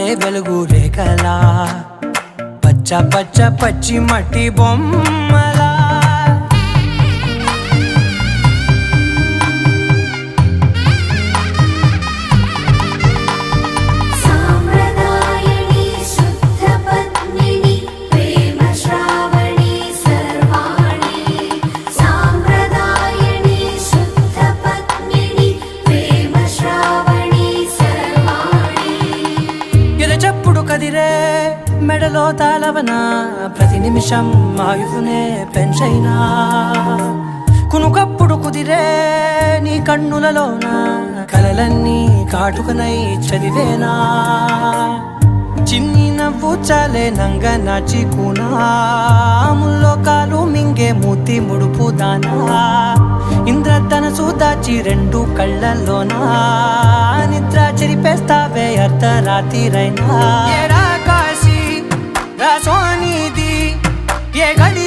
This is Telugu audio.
పారే వెలుగు రేఖలా పచ్చ పచ్చ పచ్చి మట్టి బొమ్మలా కదిరే మెడలో తాళవన ప్రతి నిమిషం ఆయుధునే పెంచైనా కునుకప్పుడు కుదిరే నీ కన్నులలోన కలలన్నీ కాటుకనై చదివేనా చిన్ని నవ్వు చాలే నంగ నాచి కూనాముల్లో కాలు మింగే మూతి ముడుపు దానా ఇంద్రధనసు దాచి రెండు కళ్ళల్లోనా నిద్ర చెరిపేస్తావే అర్ధరాత్రిరైనా కాశీ రాసోనిది ఏ గడి